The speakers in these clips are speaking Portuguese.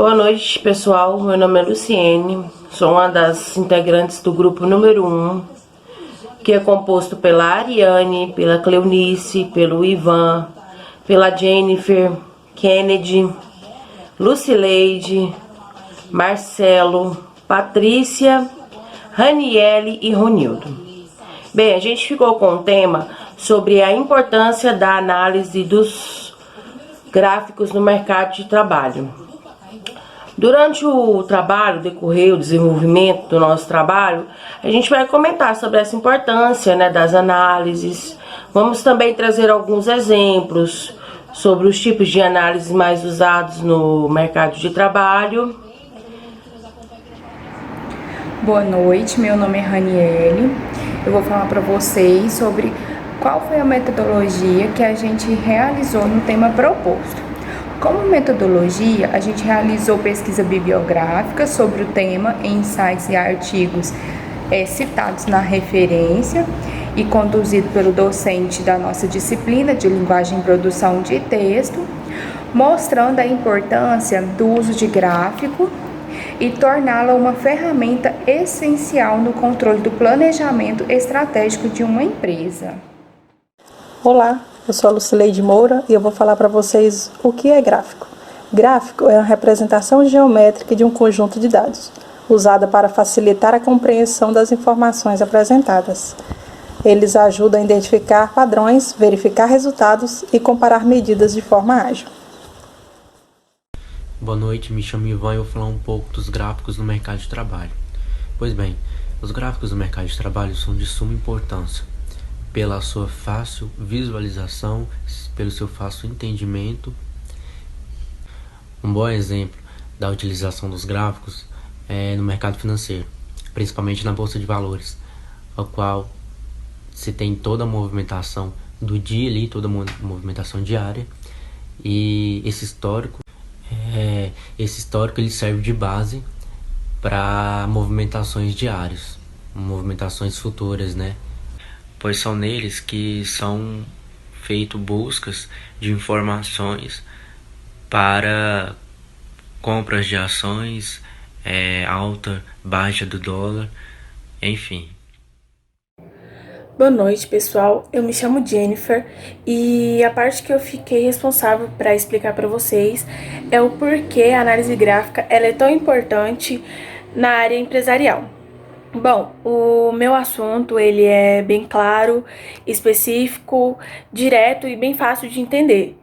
Boa noite, pessoal. Meu nome é Luciene, sou uma das integrantes do grupo número 1, que é composto pela Ariane, pela Cleonice, pelo Ivan, pela Jennifer, Kennedy, Lucileide, Marcelo, Patrícia, Raniele e Ronildo. Bem, a gente ficou com o tema sobre a importância da análise dos gráficos no mercado de trabalho. Durante o trabalho, decorrer o desenvolvimento do nosso trabalho, a gente vai comentar sobre essa importância, das análises. Vamos também trazer alguns exemplos sobre os tipos de análise mais usados no mercado de trabalho. Boa noite, meu nome é Raniele. Eu vou falar para vocês sobre qual foi a metodologia que a gente realizou no tema proposto. Como metodologia, a gente realizou pesquisa bibliográfica sobre o tema em sites e artigos citados na referência e conduzido pelo docente da nossa disciplina de linguagem e produção de texto, mostrando a importância do uso de gráfico e torná-la uma ferramenta essencial no controle do planejamento estratégico de uma empresa. Olá, eu sou a Lucileide Moura e eu vou falar para vocês o que é gráfico. Gráfico é a representação geométrica de um conjunto de dados, usada para facilitar a compreensão das informações apresentadas. Eles ajudam a identificar padrões, verificar resultados e comparar medidas de forma ágil. Boa noite, me chamo Ivan e eu vou falar um pouco dos gráficos no mercado de trabalho. Pois bem, os gráficos no mercado de trabalho são de suma importância pela sua fácil visualização, pelo seu fácil entendimento. Um bom exemplo da utilização dos gráficos é no mercado financeiro, principalmente na Bolsa de Valores, ao qual se tem toda a movimentação do dia ali, toda a movimentação diária, e esse histórico ele serve de base para movimentações diárias, movimentações futuras, Pois são neles que são feitas buscas de informações para compras de ações, alta, baixa do dólar, enfim. Boa noite, pessoal. Eu me chamo Jennifer e a parte que eu fiquei responsável para explicar para vocês é o porquê a análise gráfica ela é tão importante na área empresarial. Bom, o meu assunto ele é bem claro, específico, direto e bem fácil de entender.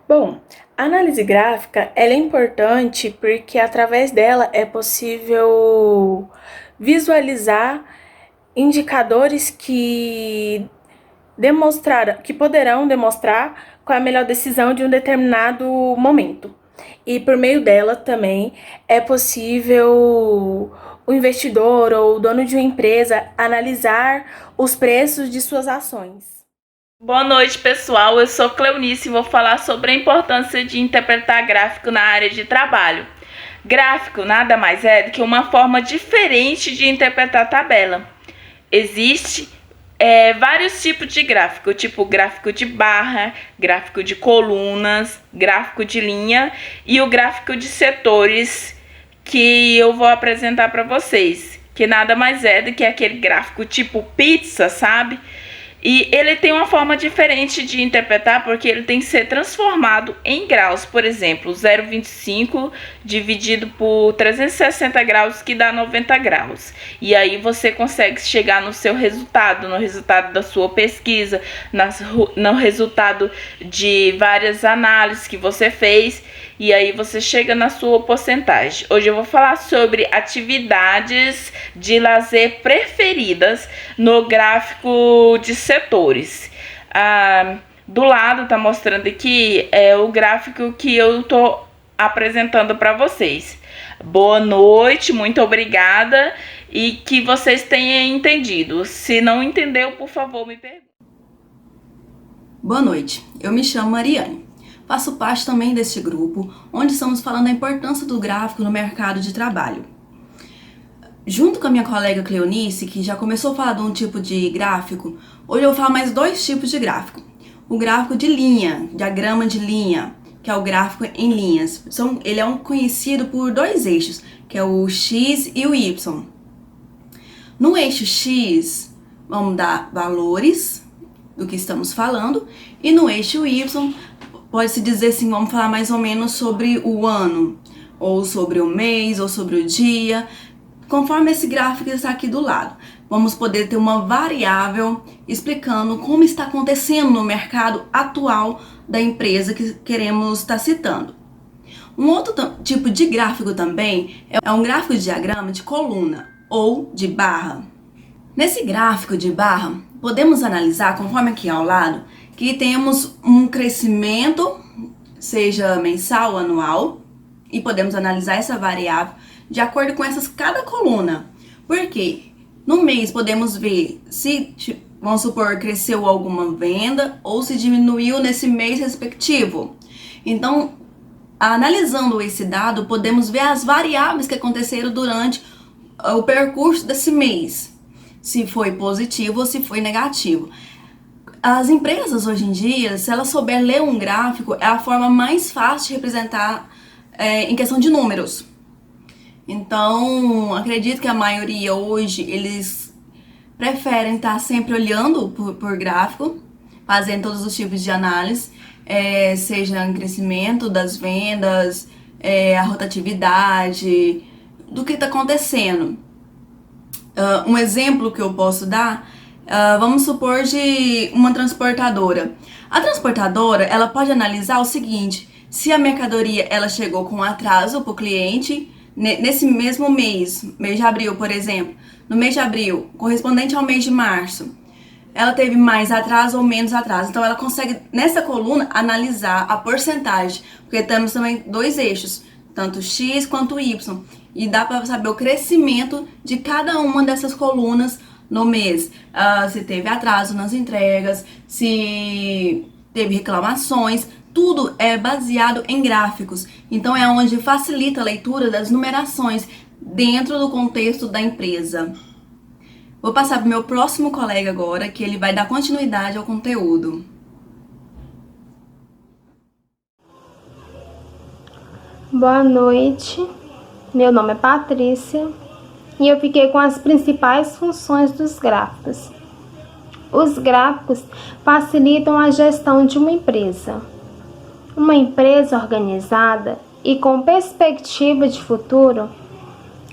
Bom, a análise gráfica ela é importante porque através dela é possível visualizar indicadores que poderão demonstrar qual é a melhor decisão de um determinado momento. E por meio dela também é possível o investidor ou o dono de uma empresa analisar os preços de suas ações. Boa noite, pessoal. Eu sou Cleonice e vou falar sobre a importância de interpretar gráfico na área de trabalho. Gráfico nada mais é do que uma forma diferente de interpretar tabela. Existe vários tipos de gráfico, tipo gráfico de barra, gráfico de colunas, gráfico de linha e o gráfico de setores que eu vou apresentar para vocês, que nada mais é do que aquele gráfico tipo pizza, sabe? E ele tem uma forma diferente de interpretar porque ele tem que ser transformado em graus. Por exemplo, 0,25 dividido por 360 graus, que dá 90 graus. E aí você consegue chegar no seu resultado, no resultado da sua pesquisa, no resultado de várias análises que você fez. E aí você chega na sua porcentagem. Hoje eu vou falar sobre atividades de lazer preferidas no gráfico de setores. Do lado tá mostrando aqui o gráfico que eu tô apresentando para vocês. Boa noite, muito obrigada e que vocês tenham entendido. Se não entendeu, por favor, me pergunte. Boa noite, eu me chamo Mariane. Faço parte também deste grupo, onde estamos falando da importância do gráfico no mercado de trabalho. Junto com a minha colega Cleonice, que já começou a falar de um tipo de gráfico, hoje eu vou falar mais dois tipos de gráfico. O gráfico de linha, diagrama de linha, que é o gráfico em linhas. Ele é conhecido por dois eixos, que é o X e o Y. No eixo X, vamos dar valores do que estamos falando, e no eixo Y, pode-se dizer assim, vamos falar mais ou menos sobre o ano, ou sobre o mês, ou sobre o dia, conforme esse gráfico está aqui do lado. Vamos poder ter uma variável explicando como está acontecendo no mercado atual da empresa que queremos estar citando. Um outro tipo de gráfico também é um gráfico de diagrama de coluna ou de barra. Nesse gráfico de barra, podemos analisar, conforme aqui ao lado, que temos um crescimento, seja mensal ou anual, e podemos analisar essa variável de acordo com cada coluna. Por quê? No mês podemos ver se, vamos supor, cresceu alguma venda ou se diminuiu nesse mês respectivo. Então, analisando esse dado, podemos ver as variáveis que aconteceram durante o percurso desse mês, se foi positivo ou se foi negativo. As empresas hoje em dia, se elas souberem ler um gráfico, é a forma mais fácil de representar em questão de números. Então, acredito que a maioria hoje, eles preferem estar sempre olhando por gráfico, fazendo todos os tipos de análise, seja em crescimento das vendas, a rotatividade, do que está acontecendo. Um exemplo que eu posso dar, vamos supor de uma transportadora. A transportadora, ela pode analisar o seguinte: se a mercadoria ela chegou com atraso para o cliente, nesse mesmo mês de abril, por exemplo, no mês de abril, correspondente ao mês de março, ela teve mais atraso ou menos atraso. Então ela consegue, nessa coluna, analisar a porcentagem, porque temos também dois eixos, tanto X quanto Y, e dá para saber o crescimento de cada uma dessas colunas no mês, se teve atraso nas entregas, se teve reclamações. Tudo é baseado em gráficos, então é onde facilita a leitura das numerações dentro do contexto da empresa. Vou passar para o meu próximo colega agora, que ele vai dar continuidade ao conteúdo. Boa noite, meu nome é Patrícia e eu fiquei com as principais funções dos gráficos. Os gráficos facilitam a gestão de uma empresa. Uma empresa organizada e com perspectiva de futuro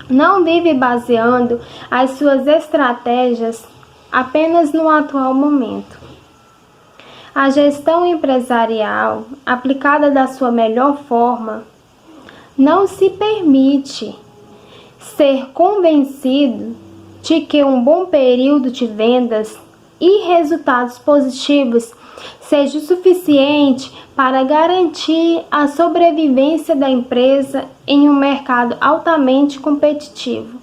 não vive baseando as suas estratégias apenas no atual momento. A gestão empresarial, aplicada da sua melhor forma, não se permite ser convencido de que um bom período de vendas e resultados positivos seja o suficiente para garantir a sobrevivência da empresa em um mercado altamente competitivo.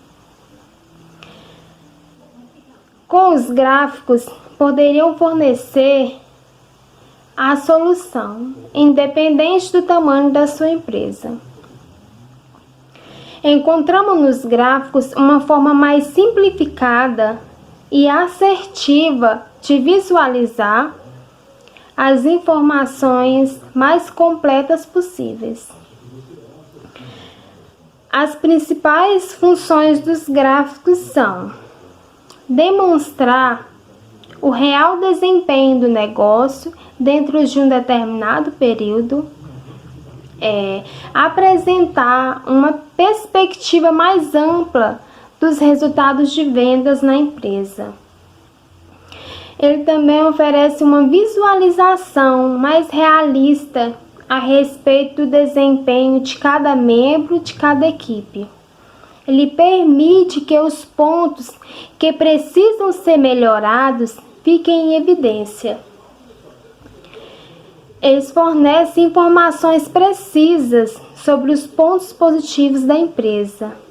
Com os gráficos, poderiam fornecer a solução, independente do tamanho da sua empresa. Encontramos nos gráficos uma forma mais simplificada e assertiva de visualizar as informações mais completas possíveis. As principais funções dos gráficos são demonstrar o real desempenho do negócio dentro de um determinado período, apresentar uma perspectiva mais ampla dos resultados de vendas na empresa. Ele também oferece uma visualização mais realista a respeito do desempenho de cada membro de cada equipe. Ele permite que os pontos que precisam ser melhorados fiquem em evidência. Eles fornecem informações precisas sobre os pontos positivos da empresa.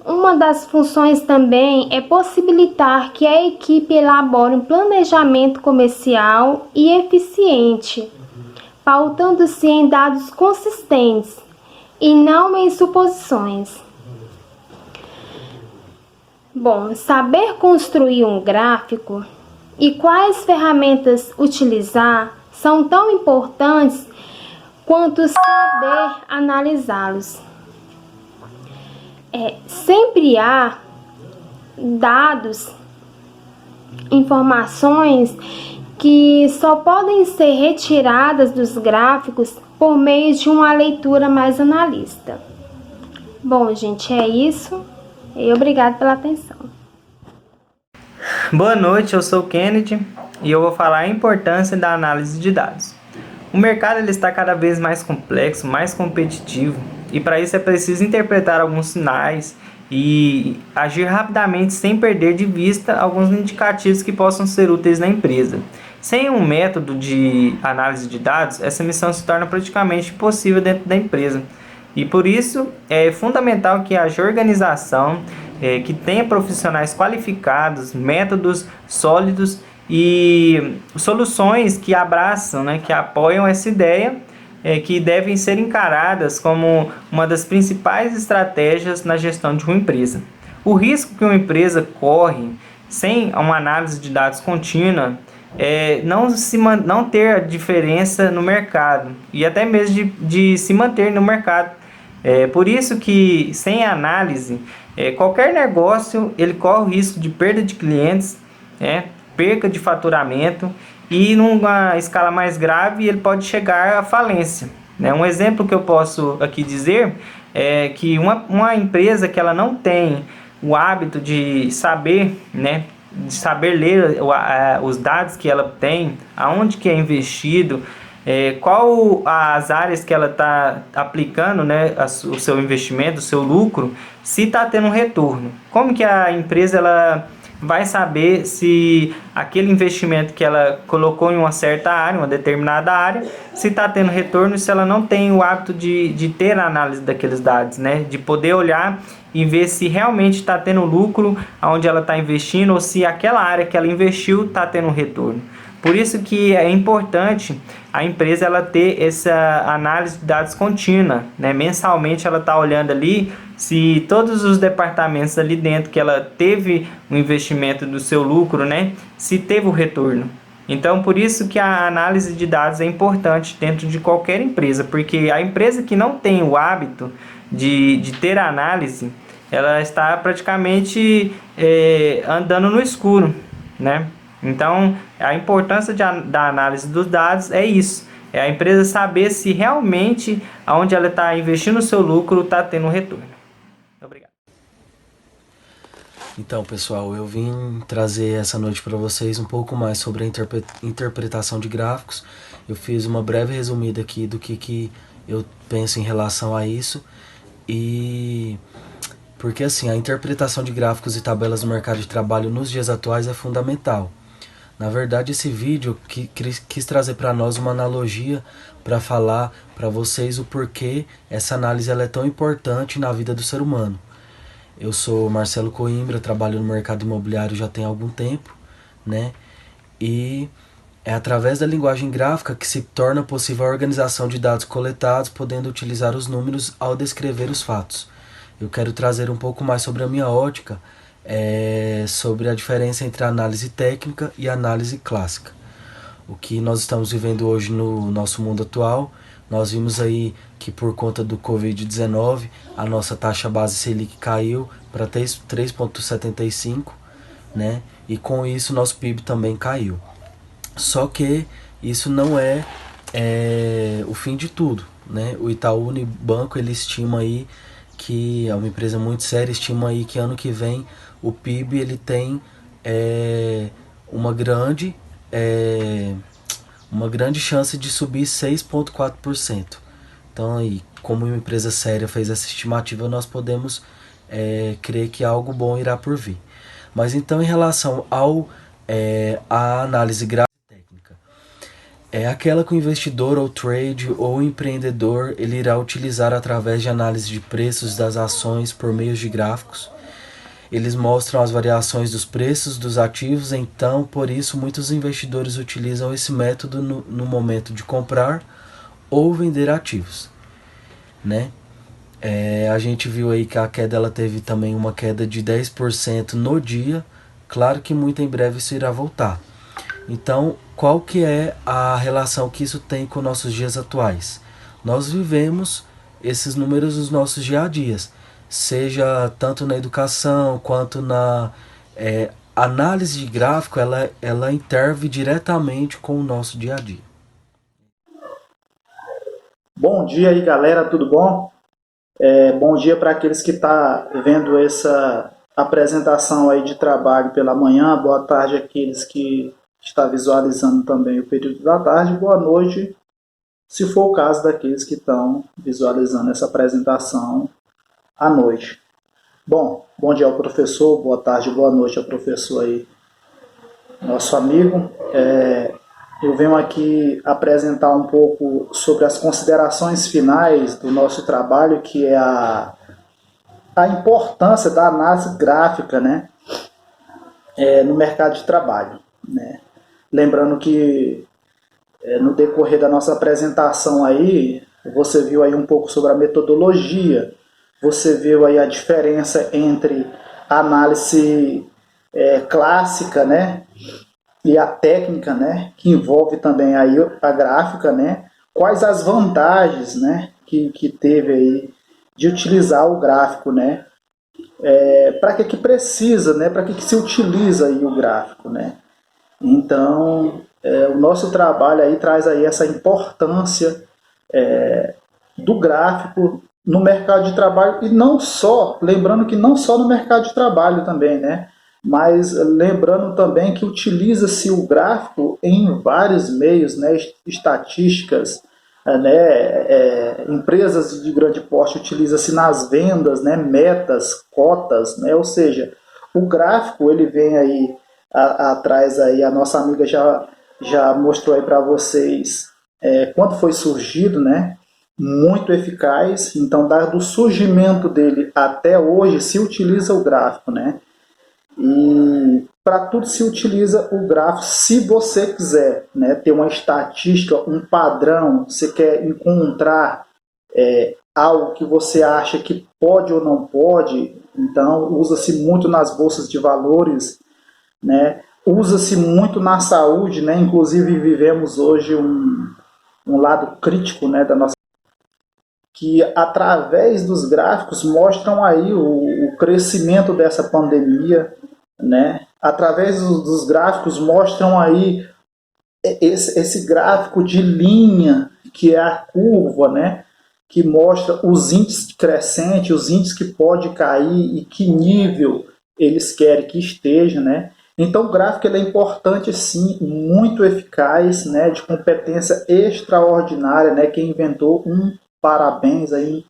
Uma das funções também é possibilitar que a equipe elabore um planejamento comercial e eficiente, pautando-se em dados consistentes e não em suposições. Bom, saber construir um gráfico e quais ferramentas utilizar são tão importantes quanto saber analisá-los. Sempre há dados, informações que só podem ser retiradas dos gráficos por meio de uma leitura mais analista. Bom, gente, é isso e obrigado pela atenção. Boa noite, eu sou o Kennedy e eu vou falar a importância da análise de dados. O mercado ele está cada vez mais complexo, mais competitivo, e para isso é preciso interpretar alguns sinais e agir rapidamente sem perder de vista alguns indicativos que possam ser úteis na empresa. Sem um método de análise de dados, essa missão se torna praticamente impossível dentro da empresa. E por isso é fundamental que haja organização, que tenha profissionais qualificados, métodos sólidos e soluções que abraçam, que apoiam essa ideia, que devem ser encaradas como uma das principais estratégias na gestão de uma empresa. O risco que uma empresa corre sem uma análise de dados contínua não ter a diferença no mercado e até mesmo de se manter no mercado. Por isso que sem análise, qualquer negócio ele corre o risco de perda de clientes, perca de faturamento e numa escala mais grave ele pode chegar à falência. Um exemplo que eu posso aqui dizer é que uma empresa que ela não tem o hábito de saber, de saber ler os dados que ela tem, aonde que é investido, qual as áreas que ela está aplicando, o seu investimento, o seu lucro, se está tendo um retorno. Como que a empresa ela vai saber se aquele investimento que ela colocou em uma certa área, uma determinada área, se está tendo retorno, se ela não tem o hábito de ter a análise daqueles dados, de poder olhar e ver se realmente está tendo lucro onde ela está investindo ou se aquela área que ela investiu está tendo retorno. Por isso que é importante a empresa ela ter essa análise de dados contínua, mensalmente ela está olhando ali se todos os departamentos ali dentro que ela teve o investimento do seu lucro, se teve o retorno. Então, por isso que a análise de dados é importante dentro de qualquer empresa, porque a empresa que não tem o hábito de ter análise, ela está praticamente andando no escuro, Então, a importância da análise dos dados é isso. É a empresa saber se realmente onde ela está investindo o seu lucro está tendo um retorno. Obrigado. Então, pessoal, eu vim trazer essa noite para vocês um pouco mais sobre a interpretação de gráficos. Eu fiz uma breve resumida aqui do que eu penso em relação a isso. E porque assim, a interpretação de gráficos e tabelas no mercado de trabalho nos dias atuais é fundamental. Na verdade, esse vídeo quis trazer para nós uma analogia para falar para vocês o porquê essa análise ela é tão importante na vida do ser humano. Eu sou Marcelo Coimbra, trabalho no mercado imobiliário já tem algum tempo, E é através da linguagem gráfica que se torna possível a organização de dados coletados, podendo utilizar os números ao descrever os fatos. Eu quero trazer um pouco mais sobre a minha ótica, sobre a diferença entre a análise técnica e a análise clássica. O que nós estamos vivendo hoje no nosso mundo atual, nós vimos aí que por conta do Covid-19, a nossa taxa base Selic caiu para 3,75, E com isso nosso PIB também caiu. Só que isso não é o fim de tudo, O Itaú Unibanco ele estima aí que é uma empresa muito séria, estima aí que ano que vem o PIB ele tem uma grande chance de subir 6,4%. Então, aí, como uma empresa séria fez essa estimativa, nós podemos crer que algo bom irá por vir. Mas então, em relação à análise gráfica técnica, é aquela que o investidor ou trade ou o empreendedor ele irá utilizar através de análise de preços das ações por meio de gráficos. Eles mostram as variações dos preços dos ativos, então por isso muitos investidores utilizam esse método no momento de comprar ou vender ativos, A gente viu aí que a queda ela teve também uma queda de 10% no dia, claro que muito em breve isso irá voltar. Então, qual que é a relação que isso tem com nossos dias atuais? nós vivemos esses números nos nossos dia a dias, seja tanto na educação quanto na análise de gráfico, ela interve diretamente com o nosso dia a dia. Bom dia aí, galera, tudo bom? Bom dia para aqueles que estão vendo essa apresentação aí de trabalho pela manhã, boa tarde àqueles que estão visualizando também o período da tarde, boa noite, se for o caso daqueles que estão visualizando essa apresentação à noite. Bom dia ao professor, boa tarde, boa noite ao professor aí, nosso amigo. Eu venho aqui apresentar um pouco sobre as considerações finais do nosso trabalho, que é a importância da análise gráfica, né, no mercado de trabalho, né? Lembrando que no decorrer da nossa apresentação aí, você viu aí um pouco sobre a metodologia, você viu aí a diferença entre a análise clássica, né, e a técnica, né, que envolve também aí a gráfica, né, quais as vantagens, né, que teve aí de utilizar o gráfico, né, para que precisa, né, para que se utiliza aí o gráfico, né. Então, o nosso trabalho aí traz aí essa importância do gráfico no mercado de trabalho, e não só, lembrando que não só no mercado de trabalho também, né, mas lembrando também que utiliza-se o gráfico em vários meios, né, estatísticas, né, empresas de grande porte utilizam-se nas vendas, né, metas, cotas, né, ou seja, o gráfico ele vem aí atrás aí, a nossa amiga já mostrou aí para vocês quando foi surgido, né, muito eficaz. Então, do surgimento dele até hoje se utiliza o gráfico, né, e para tudo se utiliza o gráfico. Se você quiser, né, ter uma estatística, um padrão, você quer encontrar algo que você acha que pode ou não pode, então usa-se muito nas bolsas de valores, né, usa-se muito na saúde, né, inclusive vivemos hoje um lado crítico, né, da nossa, que através dos gráficos mostram aí o crescimento dessa pandemia, né? Através dos gráficos mostram aí esse gráfico de linha, que é a curva, né, que mostra os índices crescentes, os índices que pode cair e que nível eles querem que esteja, né? Então o gráfico ele é importante sim, muito eficaz, né, de competência extraordinária, né? Quem inventou, parabéns aí,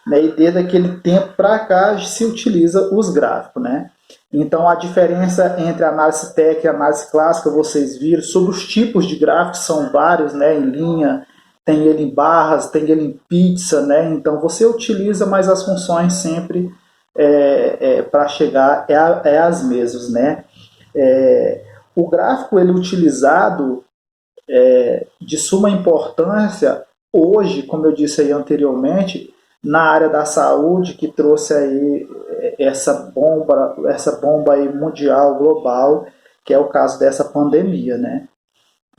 né? E desde aquele tempo para cá se utiliza os gráficos, né? Então a diferença entre a análise técnica e a análise clássica, vocês viram. Sobre os tipos de gráficos, são vários, né? Em linha, tem ele em barras, tem ele em pizza, né? Então você utiliza, mas as funções sempre para chegar as mesmas, né? O gráfico ele utilizado de suma importância hoje, como eu disse aí anteriormente, na área da saúde, que trouxe aí essa bomba aí mundial, global, que é o caso dessa pandemia, né?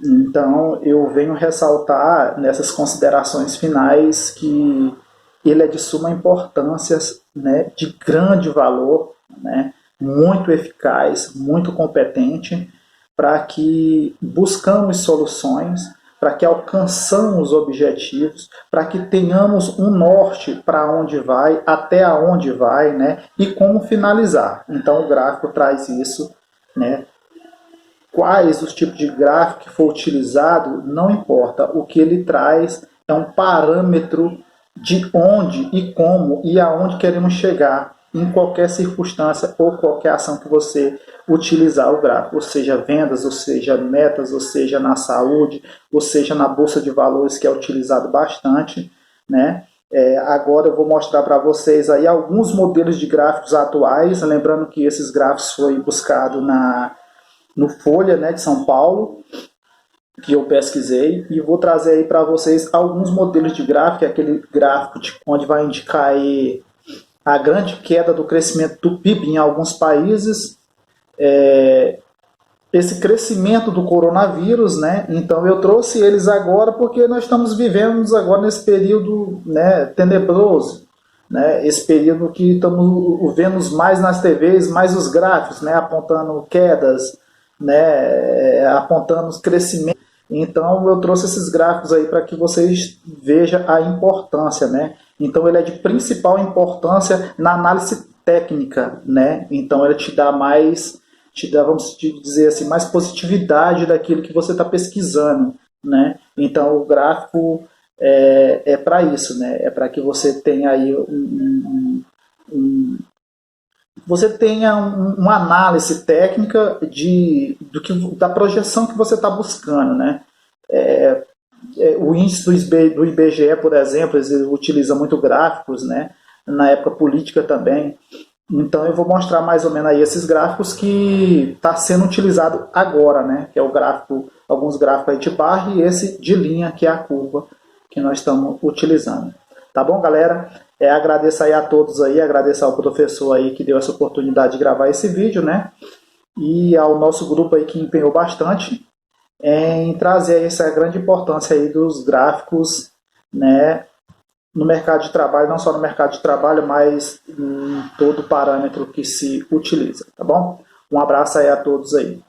Então eu venho ressaltar nessas considerações finais que ele é de suma importância, né, de grande valor, né, muito eficaz, muito competente, para que buscamos soluções, para que alcançamos objetivos, para que tenhamos um norte para onde vai, até onde vai, né, e como finalizar. Então o gráfico traz isso, né. Quais os tipos de gráfico que for utilizado, não importa. O que ele traz é um parâmetro de onde e como e aonde queremos chegar em qualquer circunstância ou qualquer ação que você utilizar o gráfico, ou seja, vendas, ou seja, metas, ou seja, na saúde, ou seja, na bolsa de valores, que é utilizado bastante, né? Agora eu vou mostrar para vocês aí alguns modelos de gráficos atuais, lembrando que esses gráficos foi buscado no Folha, né, de São Paulo, que eu pesquisei, e vou trazer aí para vocês alguns modelos de gráfico, que é aquele gráfico onde vai indicar aí a grande queda do crescimento do PIB em alguns países, esse crescimento do coronavírus, né? Então eu trouxe eles agora porque nós estamos vivendo agora nesse período, né, tenebroso, né? Esse período que estamos vendo mais nas TVs, mais os gráficos, né, apontando quedas, né, apontando os crescimentos. Então eu trouxe esses gráficos aí para que vocês vejam a importância, né? Então ele é de principal importância na análise técnica, né? Então ele te dá mais, vamos dizer assim, mais positividade daquilo que você está pesquisando, né? Então o gráfico é para isso, né? É para que você tenha aí você tenha uma análise técnica da projeção que você está buscando, né? O índice do IBGE, por exemplo, eles utilizam muito gráficos, né? Na época política também. Então eu vou mostrar mais ou menos aí esses gráficos que está sendo utilizado agora, né? Que é o gráfico, alguns gráficos aí de barra e esse de linha, que é a curva que nós estamos utilizando. Tá bom, galera? Agradeço aí a todos aí, agradeço ao professor aí que deu essa oportunidade de gravar esse vídeo, né? E ao nosso grupo aí que empenhou bastante em trazer aí essa grande importância aí dos gráficos, né? No mercado de trabalho, não só no mercado de trabalho, mas em todo parâmetro que se utiliza, tá bom? Um abraço aí a todos aí.